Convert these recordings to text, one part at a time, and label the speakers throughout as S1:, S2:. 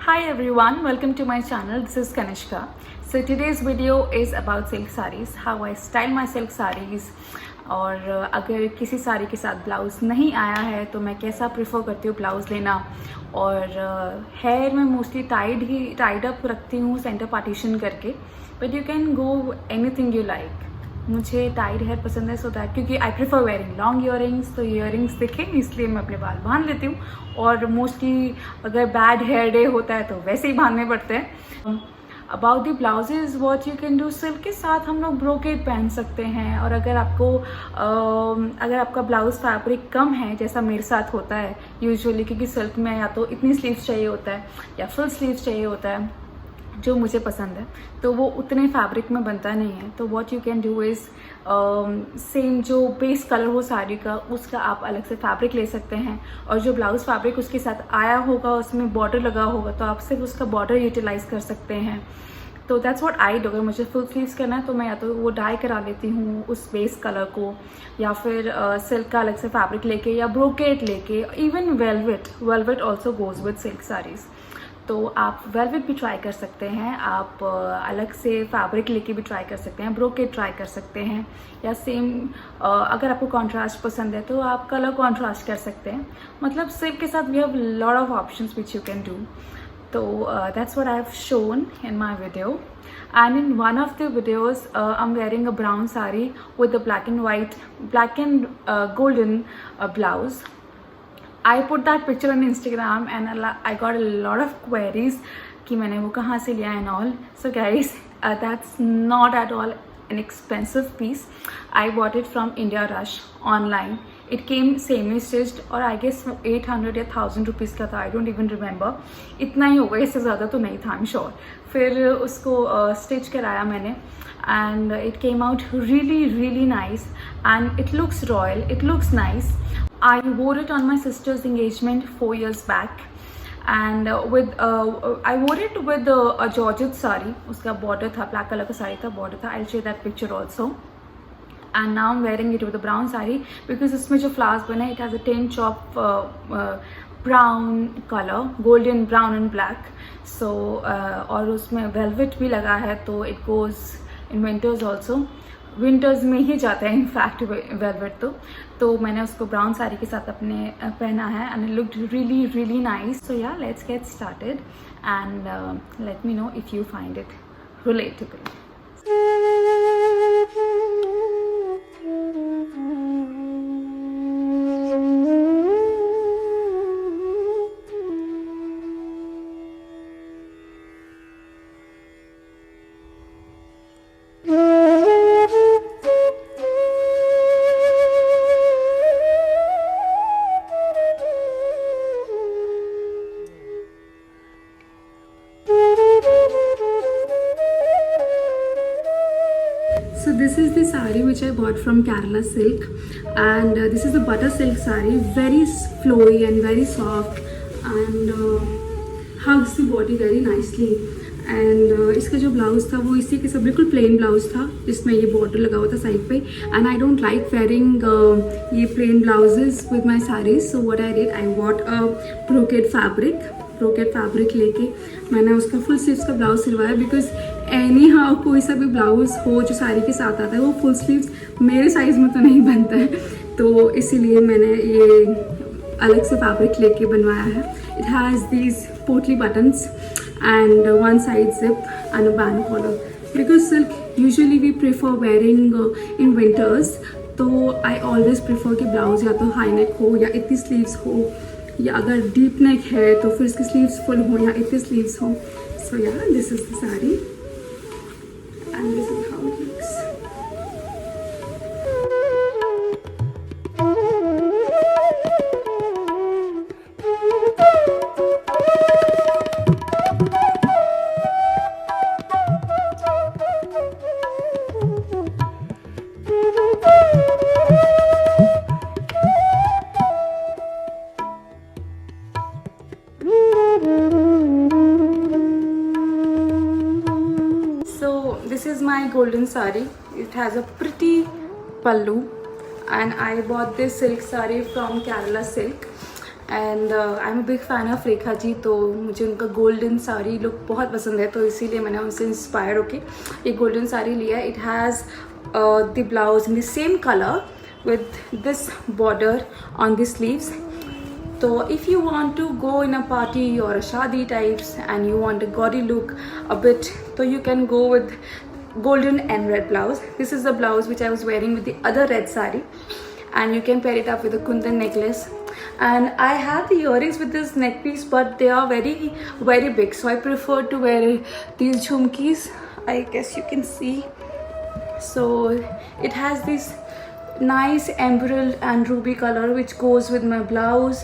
S1: Hi everyone, welcome to my channel. This is Kanishka. So today's video is about silk sarees, how I style my silk sarees. और अगर किसी साड़ी के साथ blouse नहीं आया है तो मैं कैसा प्रेफर करती हूँ ब्लाउज़ लेना। और हेयर में मोस्टली टाइड अप रखती हूँ सेंटर पार्टीशन करके, but you can go anything you like. मुझे टाइड हेयर पसंद है, सो दैट क्योंकि I prefer wearing long earrings, तो ईयरिंग्स दिखें इसलिए मैं अपने बाल बांध लेती हूँ। और मोस्टली अगर बैड हेयर डे होता है तो वैसे ही बांधने पड़ते हैं। About the blouses what you can do, silk के साथ हम लोग ब्रोकेड पहन सकते हैं। और अगर आपका ब्लाउज फैब्रिक कम है, जैसा मेरे साथ होता है यूजुअली, क्योंकि सिल्क में या तो इतनी स्लीव्स चाहिए होता है या फुल स्लीव्स चाहिए होता है जो मुझे पसंद है, तो वो उतने फैब्रिक में बनता नहीं है। तो what you can do is same जो बेस कलर हो साड़ी का, उसका आप अलग से फैब्रिक ले सकते हैं। और जो ब्लाउज फैब्रिक उसके साथ आया होगा, उसमें बॉर्डर लगा होगा, तो आप सिर्फ उसका बॉर्डर यूटिलाइज कर सकते हैं। तो दैट्स व्हाट आई डू। अगर मुझे फुल स्लीव्स करना है तो मैं या तो वो डाई करा लेती हूँ उस बेस कलर को, या फिर सिल्क का अलग से फैब्रिक लेके, या ब्रोकेट लेके। Even velvet also goes with silk saris, तो आप वेलवेट भी ट्राई कर सकते हैं। आप अलग से फैब्रिक लेके भी ट्राई कर सकते हैं, ब्रोकेट ट्राई कर सकते हैं, या सेम अगर आपको कॉन्ट्रास्ट पसंद है तो आप कलर कॉन्ट्रास्ट कर सकते हैं। मतलब सिल्क के साथ we have lot of options which you can do. तो that's what I have shown in my video. And in one of the videos I'm wearing a brown saree with a black and golden blouse. I put that picture on Instagram and I got a lot of queries कि मैंने वो कहाँ से लिया and all. So guys, that's not at all an expensive piece. I bought it from India Rush online. It came semi stitched और I guess 800 या 1000 rupees का था, I don't even remember. इतना ही होगा, इससे ज़्यादा तो नहीं था, I'm sure. फिर उसको स्टिच कराया मैंने and it came out really nice and it looks royal, it looks nice. I wore it on my sister's engagement 4 years back and I wore it with a Georgette saree. उसका border था, black color का साड़ी था, border था. I'll share that picture also. And now I'm wearing it with a brown saree because इसमें जो flowers बना है, it has a tinge of brown color, golden brown and black. So और उसमें velvet भी लगा है, तो it goes in winters also. Winters में ही जाता है इनफैक्ट वेलवेट। तो मैंने उसको ब्राउन साड़ी के साथ अपने पहना है and it looked really nice. So yeah let's get started and let me know if you find it relatable. So this is the saree which I bought from Kerala Silk, and this is the butter silk saree, very flowy and very soft and hugs the body very nicely. And इसका जो blouse था वो इसी के साथ बिल्कुल plain blouse था, जिसमें ये बॉर्डर लगा हुआ था साइड पे। And I don't like wearing ये plain blouses with my saris, so what I did, I bought a brocade fabric लेके मैंने उसका फुल स्लीव्स का ब्लाउज सिलवाया। बिकॉज एनी हाउ कोई सा भी ब्लाउज हो जो साड़ी के साथ आता है, वो फुल स्लीव्स मेरे साइज़ में तो नहीं बनता है, तो इसीलिए मैंने ये अलग से फैब्रिक लेके बनवाया है। It has these potli buttons and one side zip and a band collar. Because silk usually we prefer wearing in winters, तो I always prefer कि ब्लाउज या तो हाई नेक हो या इतनी स्लीव्स हो, या अगर डीप नेक है तो फिर इसकी स्लीव्स फुल हो या इतनी स्लीव्स हो। सो या this is the sari and this is how it looks. This is my golden saree. It has a pretty pallu and I bought this silk saree from Kerala Silk and I am a big fan of Rekha ji, तो मुझे उनका golden sari look बहुत पसंद है, तो इसीलिए मैंने उनसे इंस्पायर होके ये गोल्डन साड़ी लिया है. It has the blouse in the same colour with this border on the sleeves. So if you want to go in a party or a shadi types and you want a gaudy look a bit, so you can go with golden and red blouse. This is the blouse which I was wearing with the other red sari, and you can pair it up with a kundan necklace. And I have the earrings with this neck piece, but they are very big, so I prefer to wear these jhumkis. I guess you can see. So it has this nice emerald and ruby color which goes with my blouse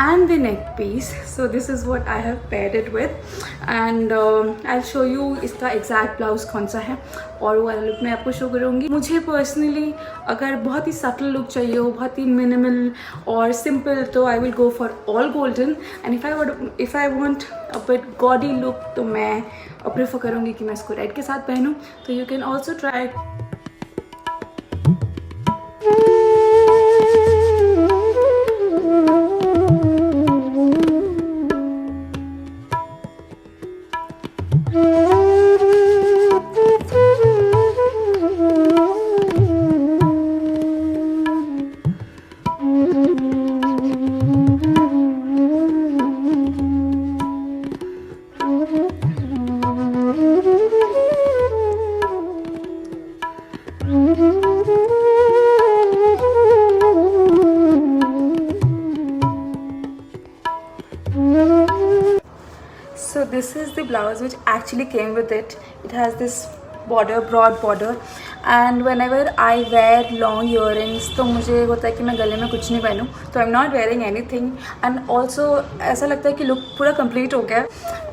S1: and the neck piece. So this is what I have paired it with, and I'll show you इसका exact blouse कौन सा है और वो वाला look मैं आपको show करूँगी. मुझे पर्सनली अगर बहुत ही सटल लुक चाहिए हो, बहुत ही मिनिमल और सिंपल, तो I will go for all golden. And if I want a bit gaudy look, तो मैं प्रेफर करूँगी कि मैं इसको रेड के साथ पहनूँ. तो you can also try. So this is the blouse which actually came with it. It has this border, broad border, and whenever I wear long earrings, तो मुझे होता है कि मैं गले में कुछ नहीं पहनूं, तो I am not wearing anything. And also ऐसा लगता है कि लुक पूरा कंप्लीट हो गया.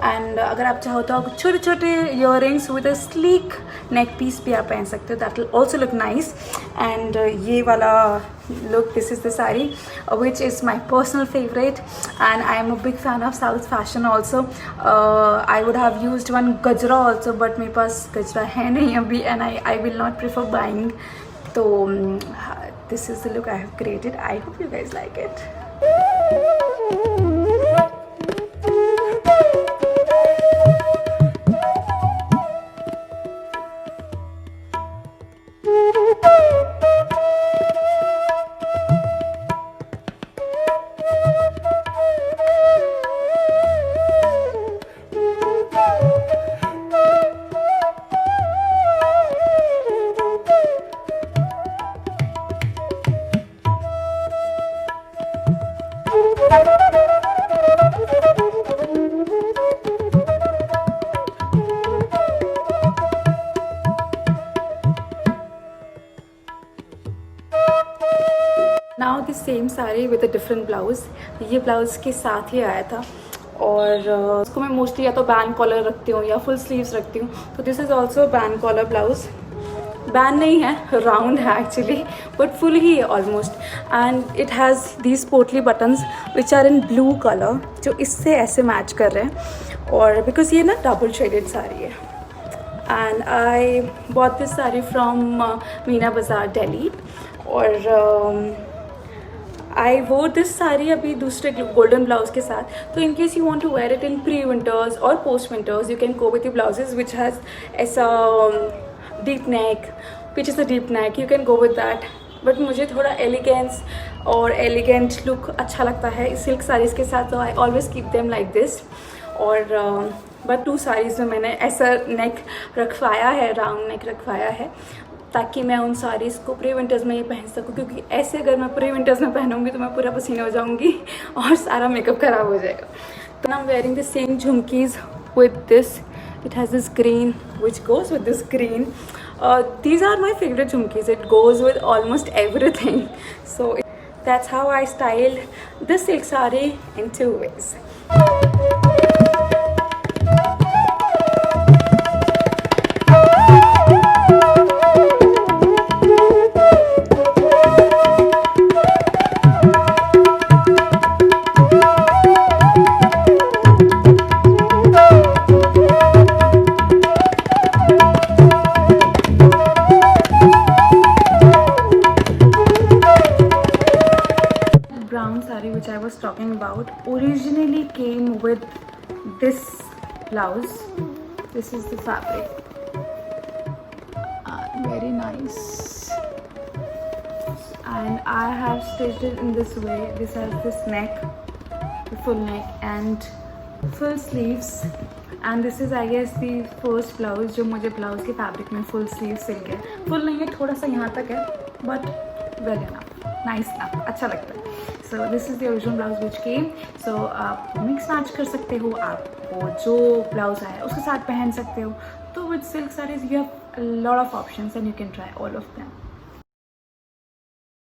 S1: एंड अगर आप चाहो तो आप छोटे छोटे earrings with a sleek neck piece भी आप पहन सकते हो. That will also look nice. And ये वाला look, this is the sari which is my personal favorite, and I am a big fan of South fashion also. I would have used one gajra also, but मेरे पास गजरा है नहीं अभी, and I will not prefer buying. So this is the look I have created. I hope you guys like it. Now the same sari with a different blouse. ये blouse के साथ ही आया था, और उसको मैं मोस्टली या तो बैन कॉलर रखती हूँ या फुल स्लीव्स रखती हूँ. तो this is also ban collar blouse. Ban नहीं है, राउंड है एक्चुअली, बट फुल ही है almost. And it has these potli buttons which are in blue colour, जो इससे ऐसे मैच कर रहे हैं. और बिकॉज ये ना डबल शेडेड साड़ी है. And I bought this sari from Meena बाज़ार दिल्ली. और आई वोर दिस साड़ी अभी दूसरे गोल्डन ब्लाउज के साथ. तो in case you want to wear it in pre winters और post winters, you can go with the blouses which has ऐसा deep neck, which is a deep neck, you can go with that. But मुझे थोड़ा elegance और elegant look अच्छा लगता है silk saris के साथ, तो I always keep them like this. और बट टू साड़ीज़ में मैंने ऐसा नेक रखवाया है, राउंड नेक रखवाया है, ताकि मैं उन साड़ीज़ को प्री विंटर्स में ही पहन सकूँ. क्योंकि ऐसे अगर मैं प्री विंटर्स में पहनूंगी तो मैं पूरा पसीना हो जाऊँगी और सारा मेकअप ख़राब हो जाएगा. तो I am wearing the same jhumkis with this. It has this green which goes with this green. These are my favorite jhumkis. It goes with almost everything. So that's how I styled this silk saree in 2 ways. which I was talking about originally came with this blouse. This is the fabric, very nice, and I have stitched it in this way. This has this neck, the full neck and full sleeves, and this is I guess the first blouse जो मुझे blouse के fabric में full sleeve सिल गया. Full नहीं है, थोड़ा सा यहाँ तक है, but well enough, nice enough, अच्छा लगता है. So this is the original blouse which came. So आप मिक्स मैच कर सकते हो, आपको जो ब्लाउज आया उसके साथ पहन सकते हो. तो with silk saris you have a lot of options and you can try all of them.